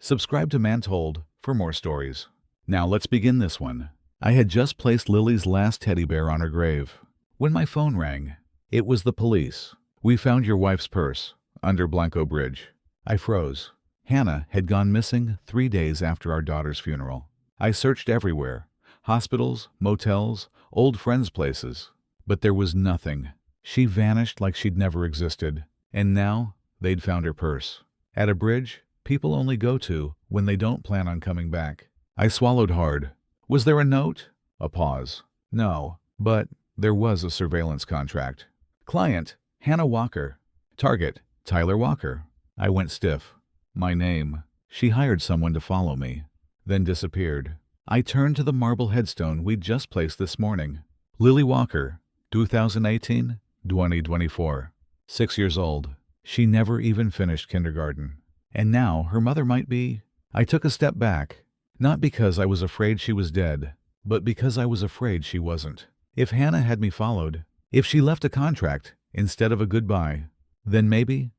Subscribe to Mantold for more stories. Now let's begin this one. I had just placed Lily's last teddy bear on her grave when my phone rang. It was the police. "We found your wife's purse under Blanco Bridge." I froze. Hannah had gone missing 3 days after our daughter's funeral. I searched everywhere, hospitals, motels, old friends' places, but there was nothing. She vanished like she'd never existed, and now they'd found her purse. At a bridge people only go to when they don't plan on coming back. I swallowed hard. Was there a note? A pause. No, but there was a surveillance contract. Client, Hannah Walker. Target, Tyler Walker. I went stiff. My name. She hired someone to follow me, then disappeared. I turned to the marble headstone we'd just placed this morning. Lily Walker, 2018-2024. 6 years old. She never even finished kindergarten. And now her mother might be... I took a step back, not because I was afraid she was dead, but because I was afraid she wasn't. If Hannah had me followed, if she left a contract instead of a goodbye, then maybe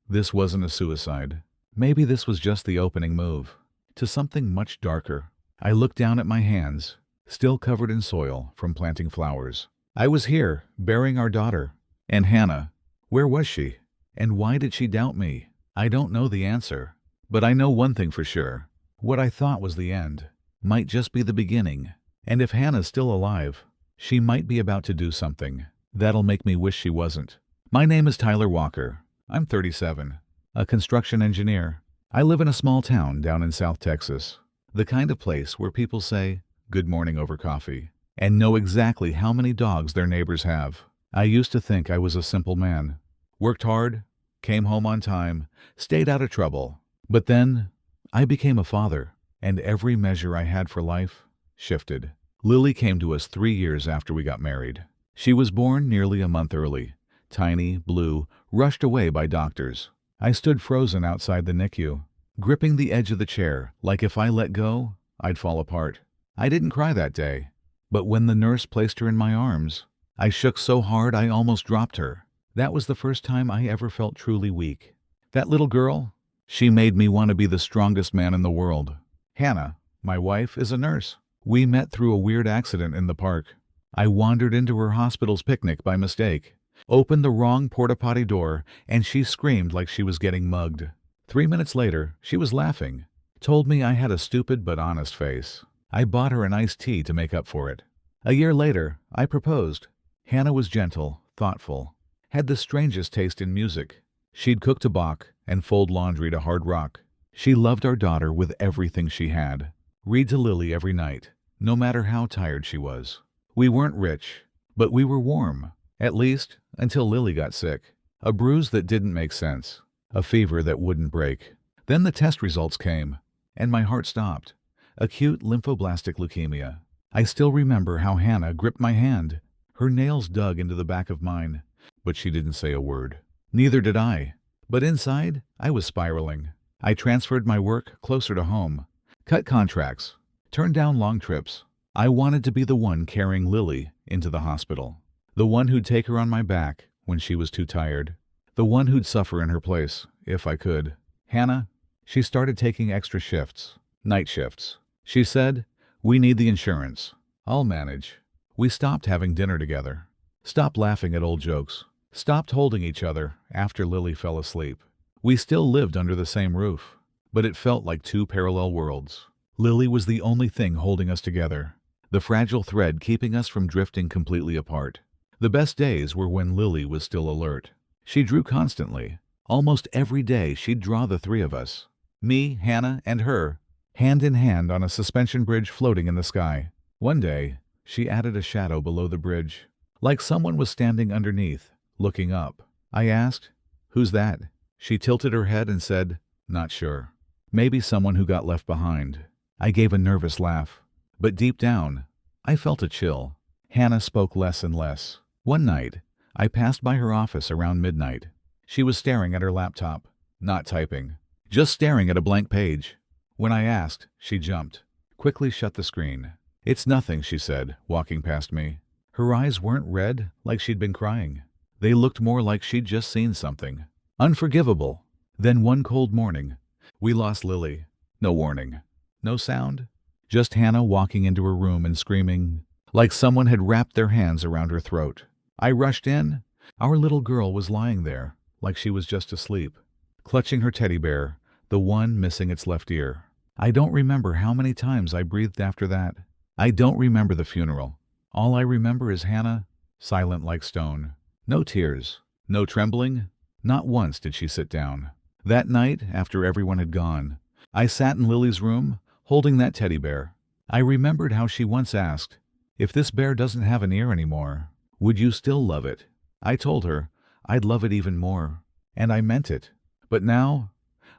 this wasn't a suicide. Maybe this was just the opening move to something much darker. I looked down at my hands, still covered in soil from planting flowers. I was here, bearing our daughter. And Hannah, where was she? And why did she doubt me? I don't know the answer, but I know one thing for sure. What I thought was the end might just be the beginning. And if Hannah's still alive, she might be about to do something that'll make me wish she wasn't. My name is Tyler Walker. I'm 37, a construction engineer. I live in a small town down in South Texas, the kind of place where people say good morning over coffee and know exactly how many dogs their neighbors have. I used to think I was a simple man. Worked hard, came home on time, stayed out of trouble. But then I became a father, and every measure I had for life shifted. Lily came to us 3 years after we got married. She was born nearly a month early, tiny, blue, rushed away by doctors. I stood frozen outside the NICU, gripping the edge of the chair like if I let go, I'd fall apart. I didn't cry that day, but when the nurse placed her in my arms, I shook so hard I almost dropped her. That was the first time I ever felt truly weak. That little girl, she made me want to be the strongest man in the world. Hannah, my wife, is a nurse. We met through a weird accident in the park. I wandered into her hospital's picnic by mistake, opened the wrong porta-potty door, and she screamed like she was getting mugged. 3 minutes later, she was laughing, told me I had a stupid but honest face. I bought her an iced tea to make up for it. A year later, I proposed. Hannah was gentle, thoughtful, had the strangest taste in music. She'd cook to Bach and fold laundry to hard rock. She loved our daughter with everything she had. Read to Lily every night, no matter how tired she was. We weren't rich, but we were warm, at least until Lily got sick. A bruise that didn't make sense, a fever that wouldn't break. Then the test results came, and my heart stopped. Acute lymphoblastic leukemia. I still remember how Hannah gripped my hand. Her nails dug into the back of mine, but she didn't say a word. Neither did I. But inside, I was spiraling. I transferred my work closer to home, cut contracts, turned down long trips. I wanted to be the one carrying Lily into the hospital, the one who'd take her on my back when she was too tired, the one who'd suffer in her place, if I could. Hannah, she started taking extra shifts, night shifts. She said, "We need the insurance. I'll manage." We stopped having dinner together, stopped laughing at old jokes, stopped holding each other after Lily fell asleep. We still lived under the same roof, but it felt like two parallel worlds. Lily was the only thing holding us together, the fragile thread keeping us from drifting completely apart. The best days were when Lily was still alert. She drew constantly. Almost every day she'd draw the three of us, me, Hannah, and her, hand in hand on a suspension bridge floating in the sky. One day, she added a shadow below the bridge, like someone was standing underneath, looking up. I asked, "Who's that?" She tilted her head and said, "Not sure. Maybe someone who got left behind." I gave a nervous laugh, but deep down, I felt a chill. Hannah spoke less and less. One night, I passed by her office around midnight. She was staring at her laptop, not typing, just staring at a blank page. When I asked, she jumped, quickly shut the screen. "It's nothing," she said, walking past me. Her eyes weren't red like she'd been crying. They looked more like she'd just seen something unforgivable. Then one cold morning, we lost Lily. No warning. No sound. Just Hannah walking into her room and screaming, like someone had wrapped their hands around her throat. I rushed in. Our little girl was lying there, like she was just asleep, clutching her teddy bear, the one missing its left ear. I don't remember how many times I breathed after that. I don't remember the funeral. All I remember is Hannah, silent like stone. No tears, no trembling. Not once did she sit down. That night, after everyone had gone, I sat in Lily's room, holding that teddy bear. I remembered how she once asked, "If this bear doesn't have an ear anymore, would you still love it?" I told her I'd love it even more, and I meant it. But now,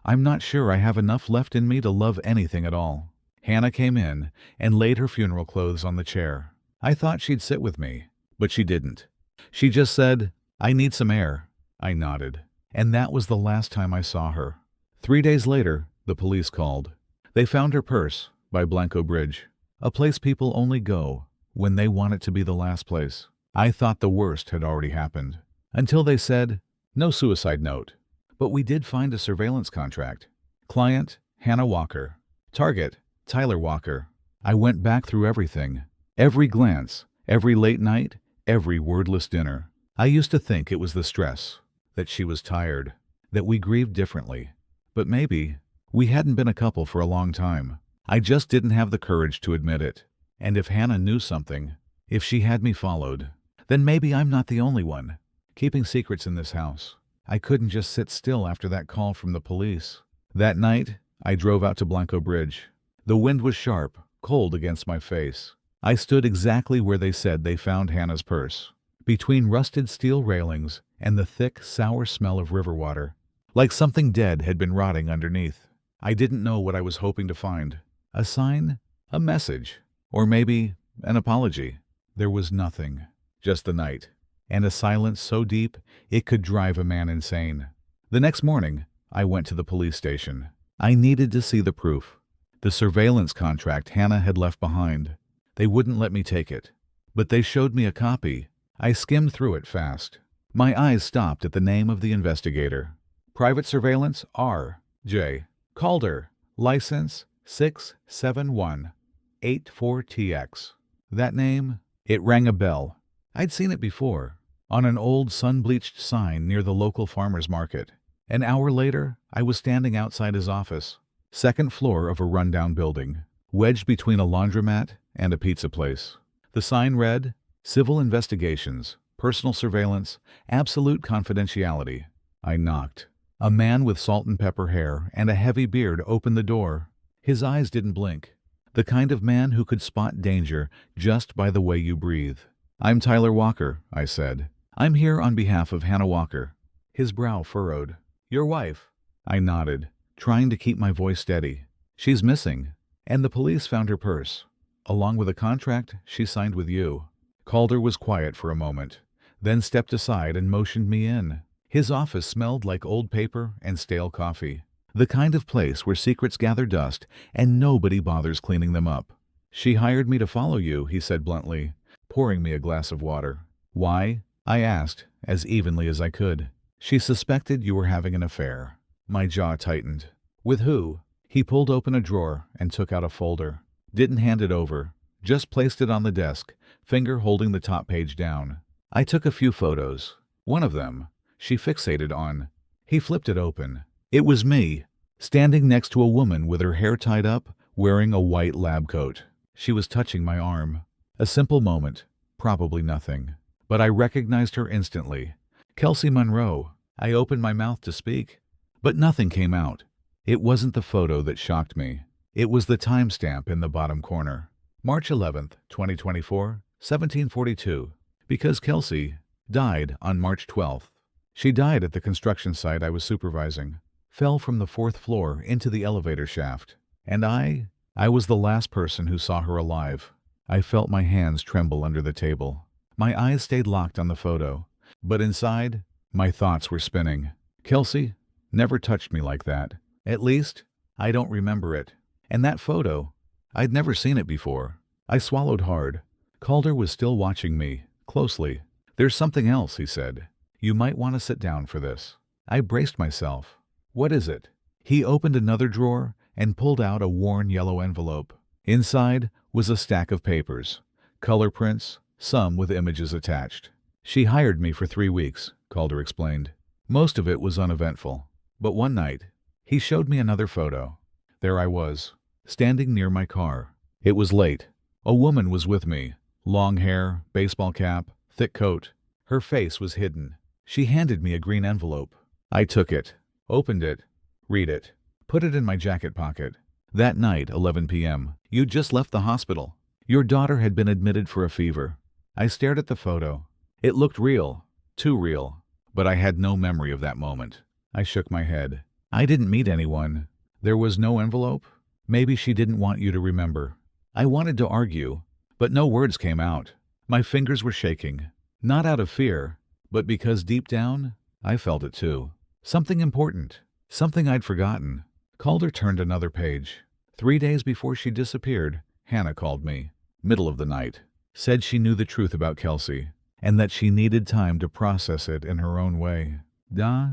I'm not sure I have enough left in me to love anything at all. Hannah came in and laid her funeral clothes on the chair. I thought she'd sit with me, but she didn't. She just said, "I need some air." I nodded, and that was the last time I saw her. 3 days later, the police called. They found her purse by Blanco Bridge, a place people only go when they want it to be the last place. I thought the worst had already happened, until they said, "No suicide note." But we did find a surveillance contract. Client, Hannah Walker. Target, Tyler Walker. I went back through everything. Every glance, every late night, every wordless dinner. I used to think it was the stress, that she was tired, that we grieved differently. But maybe we hadn't been a couple for a long time. I just didn't have the courage to admit it. And if Hannah knew something, if she had me followed, then maybe I'm not the only one keeping secrets in this house. I couldn't just sit still after that call from the police. That night, I drove out to Blanco Bridge. The wind was sharp, cold against my face. I stood exactly where they said they found Hannah's purse, between rusted steel railings and the thick, sour smell of river water, like something dead had been rotting underneath. I didn't know what I was hoping to find. A sign? A message? Or maybe an apology? There was nothing. Just the night, and a silence so deep it could drive a man insane. The next morning, I went to the police station. I needed to see the proof. The surveillance contract Hannah had left behind. They wouldn't let me take it, but they showed me a copy. I skimmed through it fast. My eyes stopped at the name of the investigator. Private Surveillance R. J. Calder. License 67184TX. That name, it rang a bell. I'd seen it before, on an old sun-bleached sign near the local farmer's market. An hour later, I was standing outside his office, second floor of a rundown building, wedged between a laundromat and a pizza place. The sign read, "Civil Investigations, Personal Surveillance, Absolute Confidentiality." I knocked. A man with salt and pepper hair and a heavy beard opened the door. His eyes didn't blink. The kind of man who could spot danger just by the way you breathe. "I'm Tyler Walker," I said. "I'm here on behalf of Hannah Walker." His brow furrowed. "Your wife?" I nodded, trying to keep my voice steady. "She's missing, and the police found her purse, along with a contract she signed with you." Calder was quiet for a moment, then stepped aside and motioned me in. His office smelled like old paper and stale coffee, the kind of place where secrets gather dust and nobody bothers cleaning them up. "She hired me to follow you," he said bluntly, pouring me a glass of water. "Why?" I asked, as evenly as I could. "She suspected you were having an affair." My jaw tightened. "With who?" He pulled open a drawer and took out a folder. Didn't hand it over, just placed it on the desk, finger holding the top page down. I took a few photos. One of them, she fixated on. He flipped it open. It was me, standing next to a woman with her hair tied up, wearing a white lab coat. She was touching my arm. A simple moment, probably nothing. But I recognized her instantly. Kelsey Monroe. I opened my mouth to speak, but nothing came out. It wasn't the photo that shocked me. It was the timestamp in the bottom corner. March 11th, 2024, 1742. Because Kelsey died on March 12th. She died at the construction site I was supervising. Fell from the 4th floor into the elevator shaft. And I was the last person who saw her alive. I felt my hands tremble under the table. My eyes stayed locked on the photo, but inside, my thoughts were spinning. Kelsey never touched me like that. At least, I don't remember it. And that photo, I'd never seen it before. I swallowed hard. Calder was still watching me, closely. "There's something else," he said. "You might want to sit down for this." I braced myself. "What is it?" He opened another drawer and pulled out a worn yellow envelope. Inside was a stack of papers, color prints, some with images attached. She hired me for 3 weeks, Calder explained. Most of it was uneventful. But one night, he showed me another photo. There I was, standing near my car. It was late. A woman was with me. Long hair, baseball cap, thick coat. Her face was hidden. She handed me a green envelope. I took it, opened it, read it, put it in my jacket pocket. That night, 11 p.m., you'd just left the hospital. Your daughter had been admitted for a fever. I stared at the photo. It looked real, too real, but I had no memory of that moment. I shook my head. I didn't meet anyone. There was no envelope. Maybe she didn't want you to remember. I wanted to argue, but no words came out. My fingers were shaking, not out of fear, but because deep down, I felt it too. Something important, something I'd forgotten. Calder turned another page. 3 days before she disappeared, Hannah called me, middle of the night, said she knew the truth about Kelsey, and that she needed time to process it in her own way.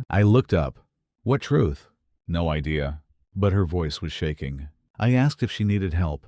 I looked up. What truth? No idea. But her voice was shaking. I asked if she needed help,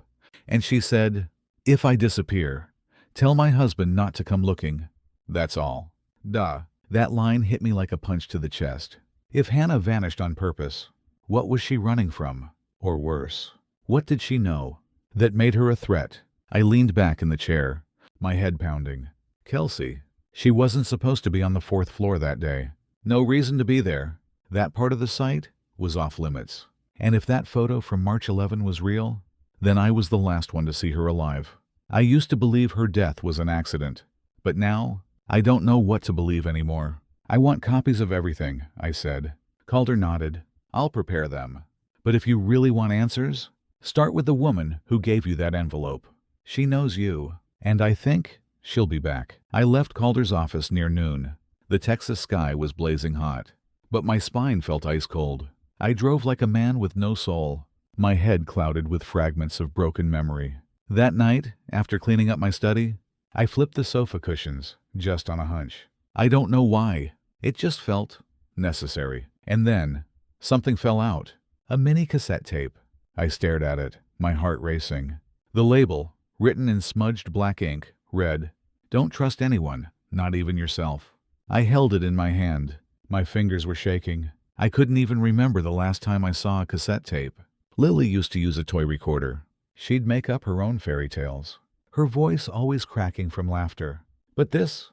and she said, if I disappear, tell my husband not to come looking. That's all. That line hit me like a punch to the chest. If Hannah vanished on purpose, what was she running from? Or worse, what did she know that made her a threat? I leaned back in the chair, my head pounding. Kelsey. She wasn't supposed to be on the 4th floor that day. No reason to be there. That part of the site was off limits. And if that photo from March 11 was real, then I was the last one to see her alive. I used to believe her death was an accident, but now I don't know what to believe anymore. I want copies of everything, I said. Calder nodded. I'll prepare them. But if you really want answers, start with the woman who gave you that envelope. She knows you, and I think she'll be back. I left Calder's office near noon. The Texas sky was blazing hot, but my spine felt ice cold. I drove like a man with no soul, my head clouded with fragments of broken memory. That night, after cleaning up my study, I flipped the sofa cushions, just on a hunch. I don't know why. It just felt necessary. And then, something fell out. A mini cassette tape. I stared at it, my heart racing. The label, written in smudged black ink, read, "Don't trust anyone, not even yourself." I held it in my hand. My fingers were shaking. I couldn't even remember the last time I saw a cassette tape. Lily used to use a toy recorder. She'd make up her own fairy tales, her voice always cracking from laughter. But this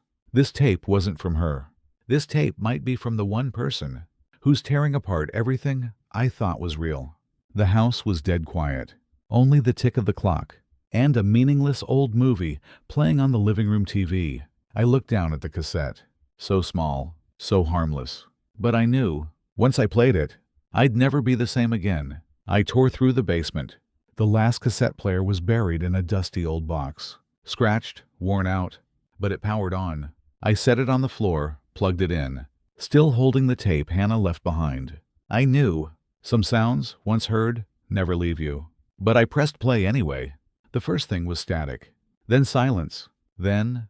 tape wasn't from her. This tape might be from the one person who's tearing apart everything I thought was real. The house was dead quiet. Only the tick of the clock and a meaningless old movie playing on the living room TV. I looked down at the cassette. So small, so harmless. But I knew, once I played it, I'd never be the same again. I tore through the basement. The last cassette player was buried in a dusty old box. Scratched, worn out, but it powered on. I set it on the floor, plugged it in, still holding the tape Hannah left behind. I knew, some sounds, once heard, never leave you. But I pressed play anyway. The first thing was static. Then silence. Then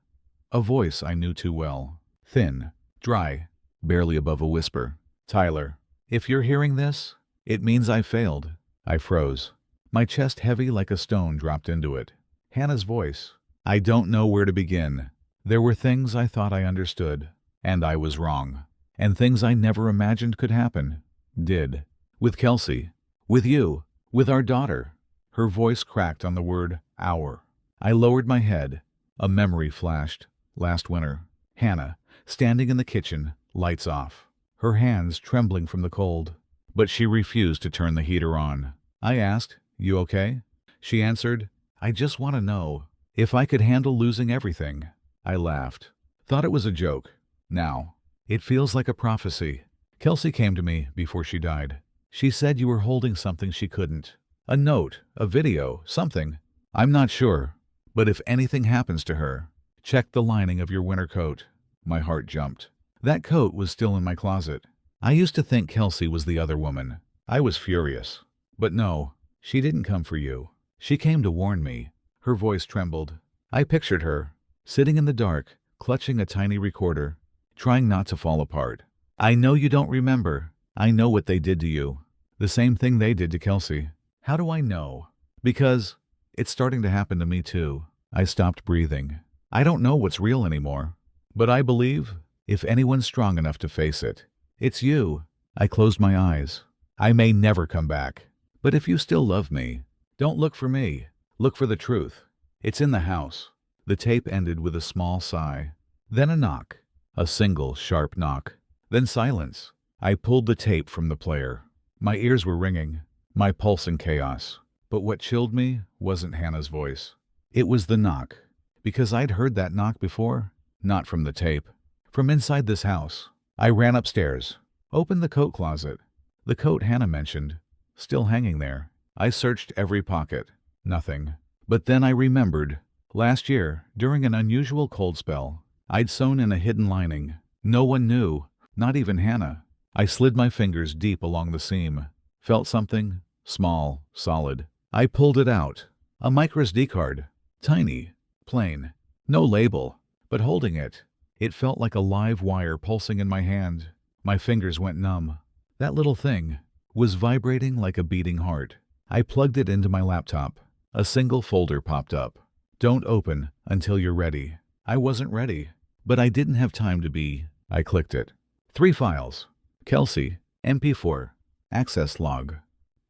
a voice I knew too well. Thin, dry, barely above a whisper. Tyler, if you're hearing this, it means I failed. I froze. My chest heavy like a stone dropped into it. Hannah's voice. I don't know where to begin. There were things I thought I understood, and I was wrong. And things I never imagined could happen, did. With Kelsey. With you. With our daughter. Her voice cracked on the word our. I lowered my head. A memory flashed. Last winter. Hannah, standing in the kitchen, lights off. Her hands trembling from the cold. But she refused to turn the heater on. I asked, "You okay?" She answered, "I just want to know if I could handle losing everything." I laughed. Thought it was a joke. Now, it feels like a prophecy. Kelsey came to me before she died. She said you were holding something she couldn't. A note, a video, something. I'm not sure. But if anything happens to her, check the lining of your winter coat. My heart jumped. That coat was still in my closet. I used to think Kelsey was the other woman. I was furious. But no, she didn't come for you. She came to warn me. Her voice trembled. I pictured her, sitting in the dark, clutching a tiny recorder, trying not to fall apart. I know you don't remember. I know what they did to you. The same thing they did to Kelsey. How do I know? Because it's starting to happen to me too. I stopped breathing. I don't know what's real anymore. But I believe, if anyone's strong enough to face it, it's you. I closed my eyes. I may never come back. But if you still love me, don't look for me. Look for the truth. It's in the house. The tape ended with a small sigh. Then a knock. A single, sharp knock. Then silence. I pulled the tape from the player. My ears were ringing, my pulse in chaos. But what chilled me wasn't Hannah's voice. It was the knock. Because I'd heard that knock before. Not from the tape. From inside this house. I ran upstairs. Opened the coat closet. The coat Hannah mentioned. Still hanging there. I searched every pocket. Nothing. But then I remembered. Last year, during an unusual cold spell, I'd sewn in a hidden lining. No one knew. Not even Hannah. I slid my fingers deep along the seam. Felt something. Small. Solid. I pulled it out. A microSD card. Tiny. Plain. No label. But holding it, it felt like a live wire pulsing in my hand. My fingers went numb. That little thing was vibrating like a beating heart. I plugged it into my laptop. A single folder popped up. Don't open until you're ready. I wasn't ready, but I didn't have time to be. I clicked it. 3 files. Kelsey, MP4, access log,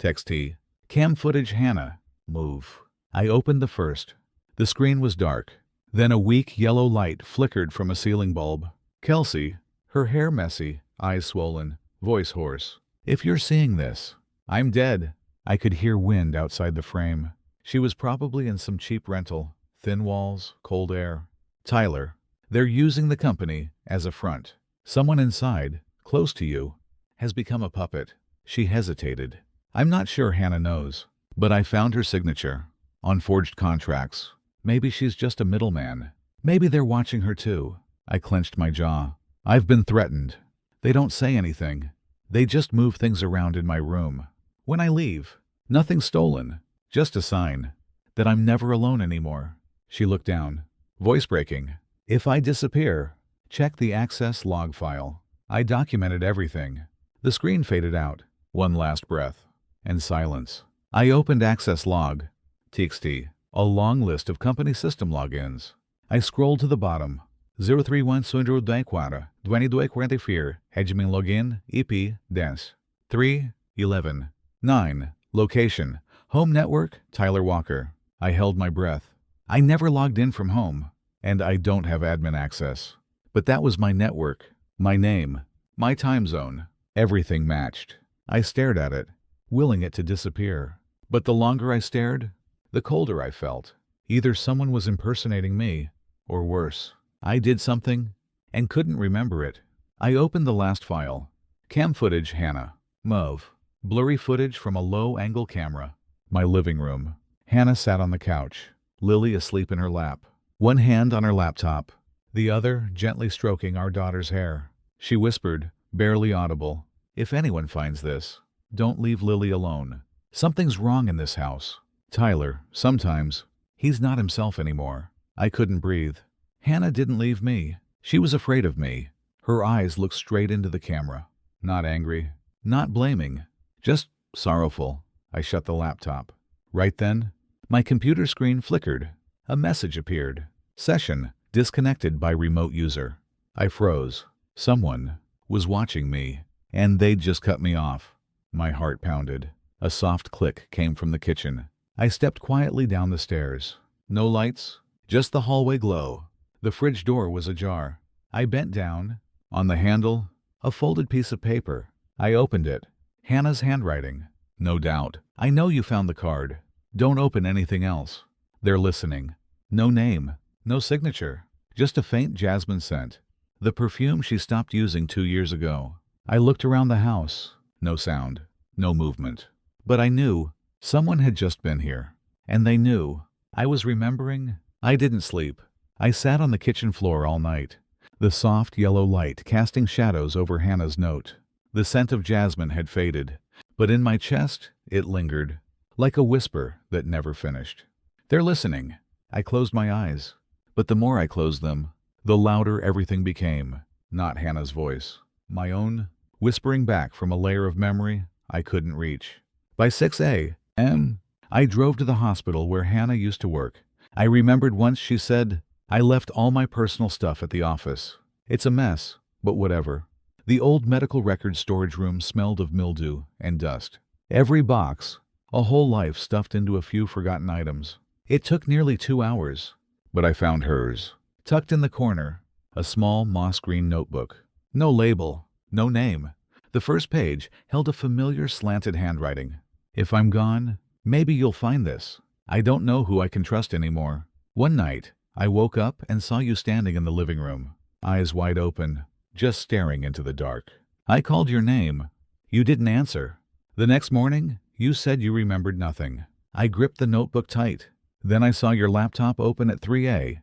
TXT, cam footage Hannah, move. I opened the first. The screen was dark. Then a weak yellow light flickered from a ceiling bulb. Kelsey, her hair messy, eyes swollen, voice hoarse. If you're seeing this, I'm dead. I could hear wind outside the frame. She was probably in some cheap rental. Thin walls, cold air. Tyler, they're using the company as a front. Someone inside, close to you, has become a puppet. She hesitated. I'm not sure Hannah knows, but I found her signature on forged contracts. Maybe she's just a middleman. Maybe they're watching her too. I clenched my jaw. I've been threatened. They don't say anything. They just move things around in my room. When I leave, nothing stolen, just a sign that I'm never alone anymore. She looked down, voice breaking. If I disappear, check the access log file. I documented everything. The screen faded out. One last breath. And silence. I opened access log. TXT. A long list of company system logins. I scrolled to the bottom. 031-2244, 2244, Hedgemin login, EP, dance. 3, 11, 9, location, home network, Tyler Walker. I held my breath. I never logged in from home, and I don't have admin access. But that was my network, my name, my time zone. Everything matched. I stared at it, willing it to disappear. But the longer I stared, the colder I felt. Either someone was impersonating me, or worse, I did something and couldn't remember it. I opened the last file. Cam footage Hannah. Mauve. Blurry footage from a low-angle camera. My living room. Hannah sat on the couch, Lily asleep in her lap. One hand on her laptop, the other gently stroking our daughter's hair. She whispered, barely audible, "If anyone finds this, don't leave Lily alone. Something's wrong in this house. Tyler, sometimes, he's not himself anymore." I couldn't breathe. Hannah didn't leave me. She was afraid of me. Her eyes looked straight into the camera. Not angry, not blaming, just sorrowful. I shut the laptop. Right then, my computer screen flickered. A message appeared. Session disconnected by remote user. I froze. Someone was watching me, and they'd just cut me off. My heart pounded. A soft click came from the kitchen. I stepped quietly down the stairs. No lights, just the hallway glow. The fridge door was ajar. I bent down. On the handle, a folded piece of paper. I opened it. Hannah's handwriting. No doubt. "I know you found the card. Don't open anything else. They're listening." No name, no signature, just a faint jasmine scent. The perfume she stopped using 2 years ago. I looked around the house. No sound, no movement. But I knew someone had just been here. And they knew. I was remembering. I didn't sleep. I sat on the kitchen floor all night. The soft yellow light casting shadows over Hannah's note. The scent of jasmine had faded, but in my chest it lingered, like a whisper that never finished. "They're listening." I closed my eyes, but the more I closed them, the louder everything became. Not Hannah's voice. My own, whispering back from a layer of memory I couldn't reach. By 6 a, And I drove to the hospital where Hannah used to work. I remembered once she said, "I left all my personal stuff at the office. It's a mess, but whatever." The old medical records storage room smelled of mildew and dust. Every box, a whole life stuffed into a few forgotten items. It took nearly 2 hours, but I found hers. Tucked in the corner, a small moss-green notebook. No label, no name. The first page held a familiar slanted handwriting. "If I'm gone, maybe you'll find this. I don't know who I can trust anymore." One night, I woke up and saw you standing in the living room, eyes wide open, just staring into the dark. I called your name. You didn't answer. The next morning, you said you remembered nothing. I gripped the notebook tight. Then I saw your laptop open at 3 a.m.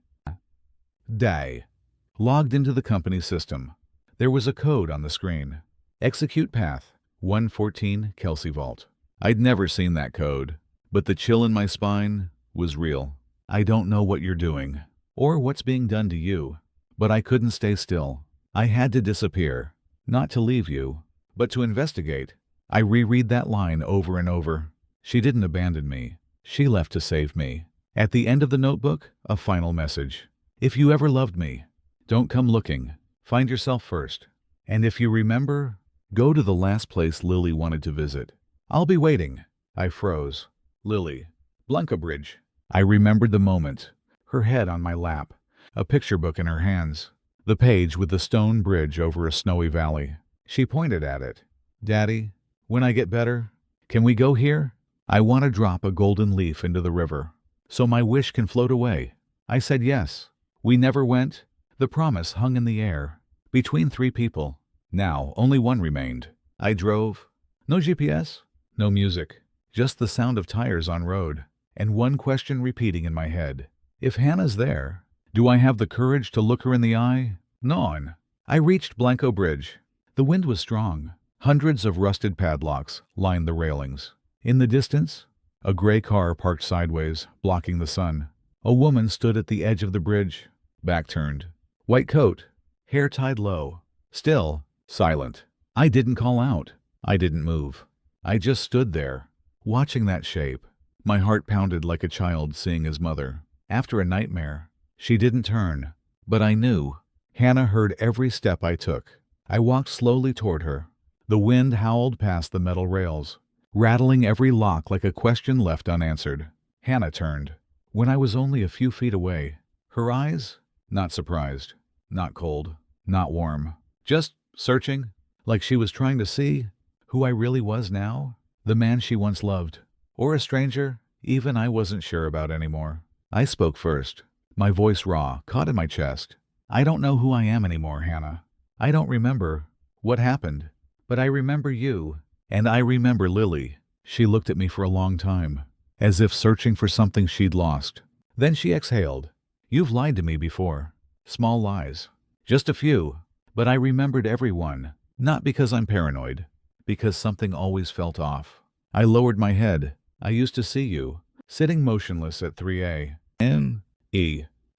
Logged into the company system. There was a code on the screen. Execute path 114 Kelsey Vault. I'd never seen that code, but the chill in my spine was real. I don't know what you're doing, or what's being done to you, but I couldn't stay still. I had to disappear, not to leave you, but to investigate. I reread that line over and over. She didn't abandon me. She left to save me. At the end of the notebook, a final message. If you ever loved me, don't come looking. Find yourself first. And if you remember, go to the last place Lily wanted to visit. I'll be waiting. I froze. Lily. Blanco Bridge. I remembered the moment. Her head on my lap. A picture book in her hands. The page with the stone bridge over a snowy valley. She pointed at it. "Daddy, when I get better, can we go here? I want to drop a golden leaf into the river, so my wish can float away." I said yes. We never went. The promise hung in the air, between 3 people. Now only one remained. I drove. No GPS, no music, just the sound of tires on road, and one question repeating in my head. If Hannah's there, do I have the courage to look her in the eye? None. I reached Blanco Bridge. The wind was strong. Hundreds of rusted padlocks lined the railings. In the distance, a gray car parked sideways, blocking the sun. A woman stood at the edge of the bridge, back turned. White coat, hair tied low. Still, silent. I didn't call out. I didn't move. I just stood there, watching that shape. My heart pounded like a child seeing his mother. After a nightmare, she didn't turn, but I knew. Hannah heard every step I took. I walked slowly toward her. The wind howled past the metal rails, rattling every lock like a question left unanswered. Hannah turned. When I was only a few feet away, her eyes, not surprised, not cold, not warm, just searching, like she was trying to see who I really was now, the man she once loved, or a stranger even I wasn't sure about anymore. I spoke first, my voice raw, caught in my chest. "I don't know who I am anymore, Hannah. I don't remember what happened, but I remember you, and I remember Lily." She looked at me for a long time, as if searching for something she'd lost. Then she exhaled. "You've lied to me before. Small lies. Just a few. But I remembered every one. Not because I'm paranoid. Because something always felt off." I lowered my head. I used to see you, sitting motionless at 3 a.m.,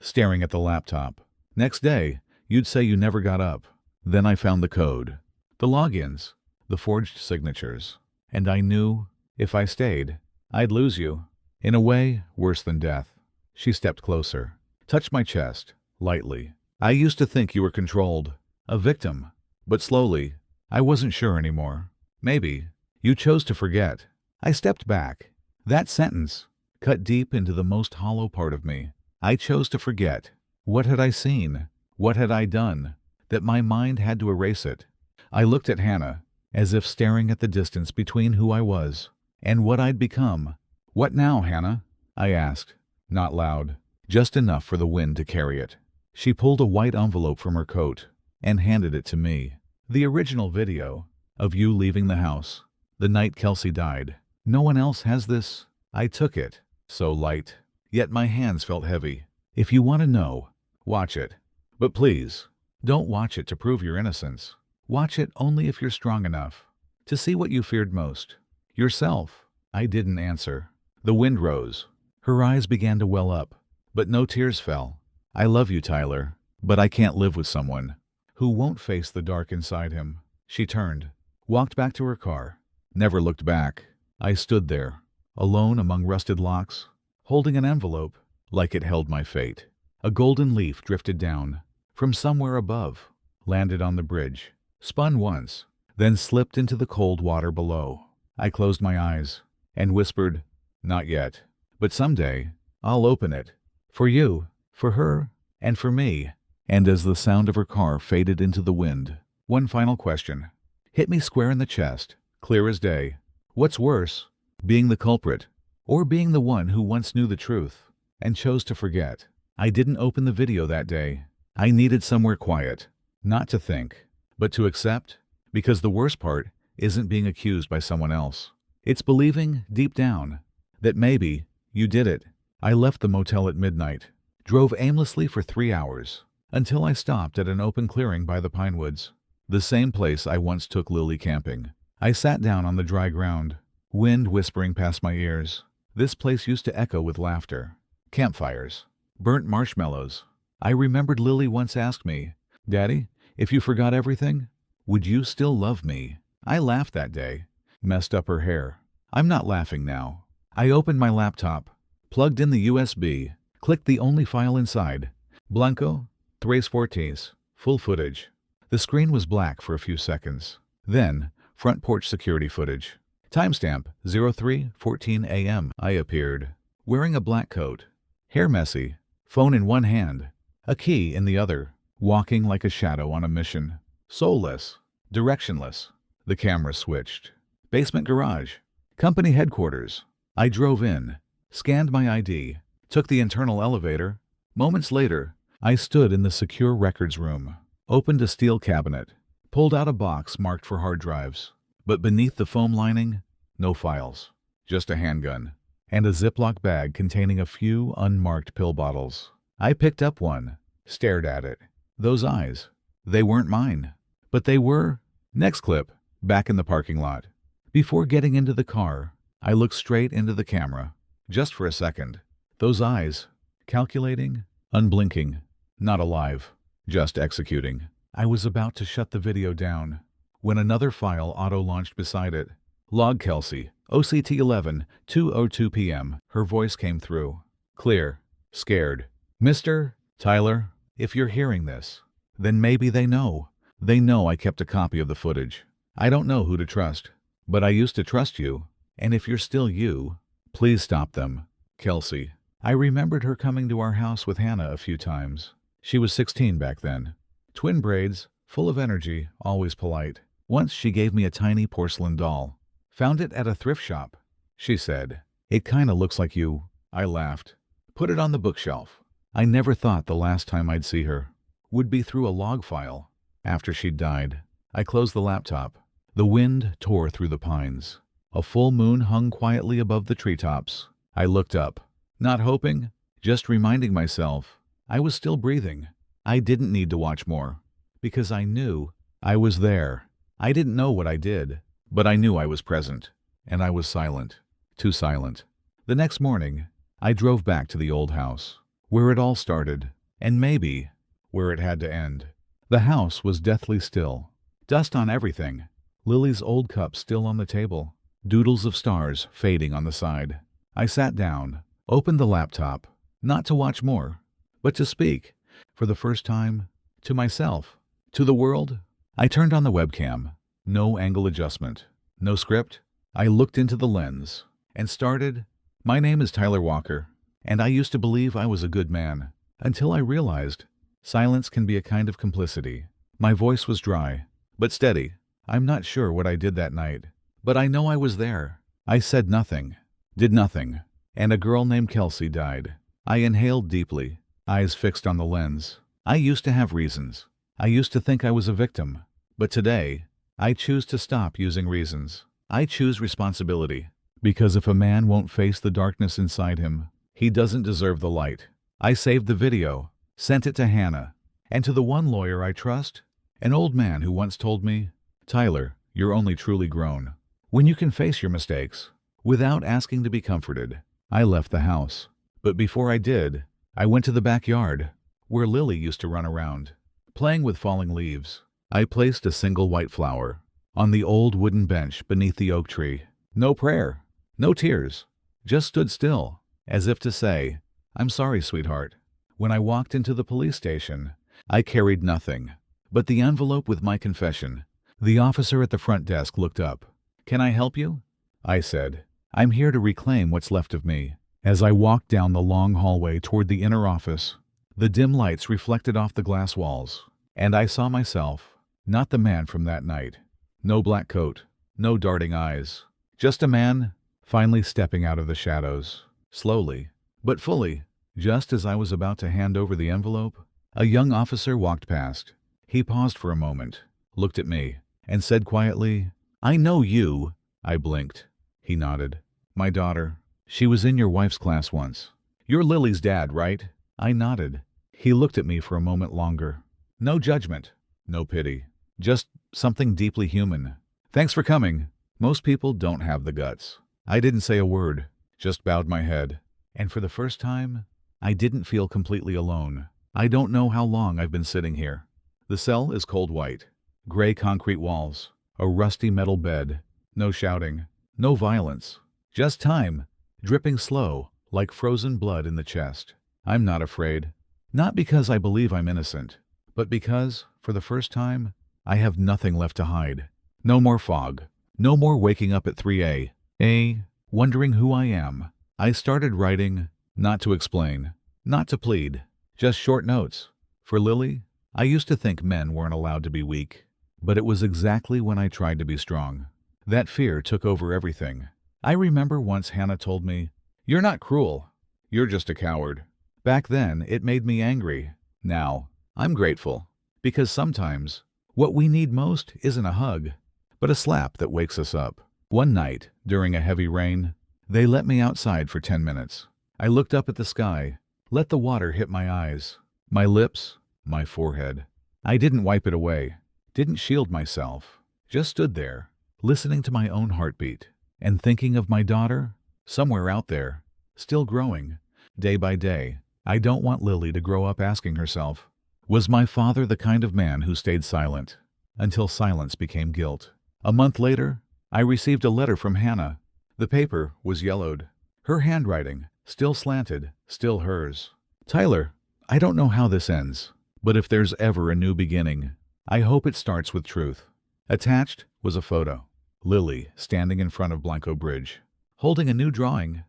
staring at the laptop. Next day, you'd say you never got up. Then I found the code, the logins, the forged signatures. And I knew, if I stayed, I'd lose you. In a way, worse than death. She stepped closer, touched my chest, lightly. "I used to think you were controlled, a victim. But slowly, I wasn't sure anymore. Maybe you chose to forget." I stepped back. That sentence cut deep into the most hollow part of me. I chose to forget. What had I seen? What had I done? That my mind had to erase it. I looked at Hannah, as if staring at the distance between who I was and what I'd become. "What now, Hannah?" I asked, not loud, just enough for the wind to carry it. She pulled a white envelope from her coat and handed it to me. The original video of you leaving the house, the night Kelsey died. "No one else has this." I took it, so light, yet my hands felt heavy. "If you want to know, watch it. But please, don't watch it to prove your innocence. Watch it only if you're strong enough to see what you feared most. Yourself." I didn't answer. The wind rose. Her eyes began to well up, but no tears fell. "I love you, Tyler, but I can't live with someone who won't face the dark inside him." She turned, walked back to her car, never looked back. I stood there, alone among rusted locks, holding an envelope like it held my fate. A golden leaf drifted down from somewhere above, landed on the bridge, spun once, then slipped into the cold water below. I closed my eyes and whispered, "Not yet, but someday I'll open it. For you, for her, and for me." And as the sound of her car faded into the wind, one final question hit me square in the chest, clear as day. What's worse, being the culprit, or being the one who once knew the truth and chose to forget? I didn't open the video that day. I needed somewhere quiet, not to think, but to accept, because the worst part isn't being accused by someone else. It's believing, deep down, that maybe you did it. I left the motel at midnight, drove aimlessly for 3 hours, until I stopped at an open clearing by the Pinewoods, the same place I once took Lily camping. I sat down on the dry ground, wind whispering past my ears. This place used to echo with laughter, campfires, burnt marshmallows. I remembered Lily once asked me, "Daddy, if you forgot everything, would you still love me?" I laughed that day, messed up her hair. I'm not laughing now. I opened my laptop, plugged in the USB, clicked the only file inside, Blanco, Tres Fortes, full footage. The screen was black for a few seconds. Then, front porch security footage. Timestamp 03:14 a.m. I appeared, wearing a black coat, hair messy, phone in one hand, a key in the other, walking like a shadow on a mission. Soulless, directionless. The camera switched. Basement garage. Company headquarters. I drove in, scanned my ID, took the internal elevator. Moments later, I stood in the secure records room, opened a steel cabinet, pulled out a box marked for hard drives. But beneath the foam lining, no files, just a handgun, and a Ziploc bag containing a few unmarked pill bottles. I picked up one, stared at it. Those eyes, they weren't mine, but they were. Next clip, back in the parking lot. Before getting into the car, I looked straight into the camera, just for a second. Those eyes, calculating, unblinking, not alive, just executing. I was about to shut the video down when another file auto-launched beside it. Log Kelsey, OCT 11, 2:02 p.m. Her voice came through. Clear, scared. "Mr. Tyler, if you're hearing this, then maybe they know. They know I kept a copy of the footage. I don't know who to trust, but I used to trust you, and if you're still you, please stop them. Kelsey." I remembered her coming to our house with Hannah a few times. She was 16 back then. Twin braids, full of energy, always polite. Once she gave me a tiny porcelain doll. "Found it at a thrift shop," she said. "It kinda looks like you." I laughed. Put it on the bookshelf. I never thought the last time I'd see her would be through a log file. After she'd died, I closed the laptop. The wind tore through the pines. A full moon hung quietly above the treetops. I looked up, not hoping, just reminding myself I was still breathing. I didn't need to watch more, because I knew I was there. I didn't know what I did, but I knew I was present, and I was silent, too silent. The next morning, I drove back to the old house, where it all started, and maybe where it had to end. The house was deathly still. Dust on everything. Lily's old cup still on the table. Doodles of stars fading on the side. I sat down, opened the laptop, not to watch more, but to speak, for the first time, to myself, to the world. I turned on the webcam. No angle adjustment, no script. I looked into the lens and started. "My name is Tyler Walker, and I used to believe I was a good man, until I realized silence can be a kind of complicity." My voice was dry, but steady. I'm not sure what I did that night, but I know I was there. I said nothing, did nothing, and a girl named Kelsey died. I inhaled deeply, eyes fixed on the lens. I used to have reasons. I used to think I was a victim, but today, I choose to stop using reasons. I choose responsibility, because if a man won't face the darkness inside him, he doesn't deserve the light. I saved the video, sent it to Hannah, and to the one lawyer I trust, an old man who once told me, "Tyler, you're only truly grown when you can face your mistakes without asking to be comforted." I left the house, but before I did, I went to the backyard, where Lily used to run around, playing with falling leaves. I placed a single white flower on the old wooden bench beneath the oak tree. No prayer, no tears, just stood still, as if to say, "I'm sorry, sweetheart." When I walked into the police station, I carried nothing but the envelope with my confession. The officer at the front desk looked up. "Can I help you?" I said, "I'm here to reclaim what's left of me." As I walked down the long hallway toward the inner office, the dim lights reflected off the glass walls, and I saw myself, not the man from that night. No black coat, no darting eyes, just a man finally stepping out of the shadows, slowly, but fully. Just as I was about to hand over the envelope, a young officer walked past. He paused for a moment, looked at me, and said quietly, "I know you." I blinked. He nodded. "My daughter. She was in your wife's class once. You're Lily's dad, right?" I nodded. He looked at me for a moment longer. No judgment, no pity, just something deeply human. "Thanks for coming." Most people don't have the guts. I didn't say a word, just bowed my head. And for the first time, I didn't feel completely alone. I don't know how long I've been sitting here. The cell is cold white, gray concrete walls, a rusty metal bed, no shouting, no violence, just time, dripping slow, like frozen blood in the chest. I'm not afraid. Not because I believe I'm innocent, but because, for the first time, I have nothing left to hide. No more fog. No more waking up at 3 a.m., wondering who I am. I started writing, not to explain, not to plead, just short notes. For Lily, I used to think men weren't allowed to be weak, but it was exactly when I tried to be strong. That fear took over everything. I remember once Hannah told me, "You're not cruel. You're just a coward." Back then, it made me angry. Now, I'm grateful. Because sometimes, what we need most isn't a hug, but a slap that wakes us up. One night, during a heavy rain, they let me outside for 10 minutes. I looked up at the sky, let the water hit my eyes, my lips, my forehead. I didn't wipe it away, didn't shield myself, just stood there, listening to my own heartbeat, and thinking of my daughter, somewhere out there, still growing, day by day. I don't want Lily to grow up asking herself, was my father the kind of man who stayed silent, until silence became guilt? A month later, I received a letter from Hannah. The paper was yellowed. Her handwriting, still slanted, still hers. "Tyler, I don't know how this ends, but if there's ever a new beginning, I hope it starts with truth." Attached was a photo. Lily standing in front of Blanco Bridge, holding a new drawing.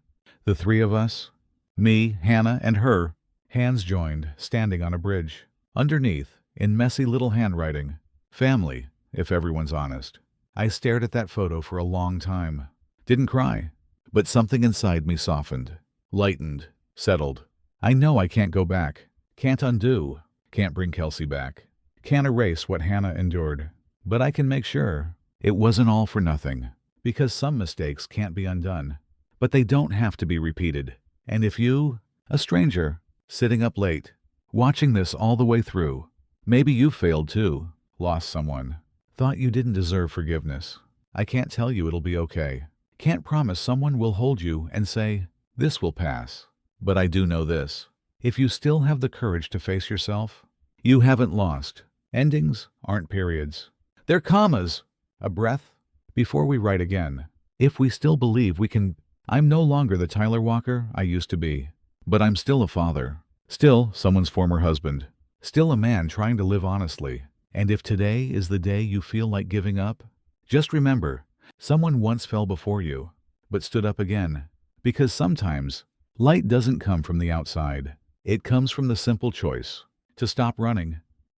The three of us, me, Hannah, and her, hands joined, standing on a bridge. Underneath, in messy little handwriting, family, if everyone's honest. I stared at that photo for a long time. Didn't cry, but something inside me softened, lightened, settled. I know I can't go back, can't undo, can't bring Kelsey back, can't erase what Hannah endured. But I can make sure it wasn't all for nothing, because some mistakes can't be undone, but they don't have to be repeated. And if you, a stranger, sitting up late, watching this all the way through, maybe you failed too, lost someone, thought you didn't deserve forgiveness. I can't tell you it'll be okay. Can't promise someone will hold you and say, "This will pass." But I do know this. If you still have the courage to face yourself, you haven't lost. Endings aren't periods. They're commas. A breath before we write again. If we still believe we can, I'm no longer the Tyler Walker I used to be, but I'm still a father, still someone's former husband, still a man trying to live honestly. And if today is the day you feel like giving up, just remember, someone once fell before you, but stood up again. Because sometimes, light doesn't come from the outside. It comes from the simple choice to stop running,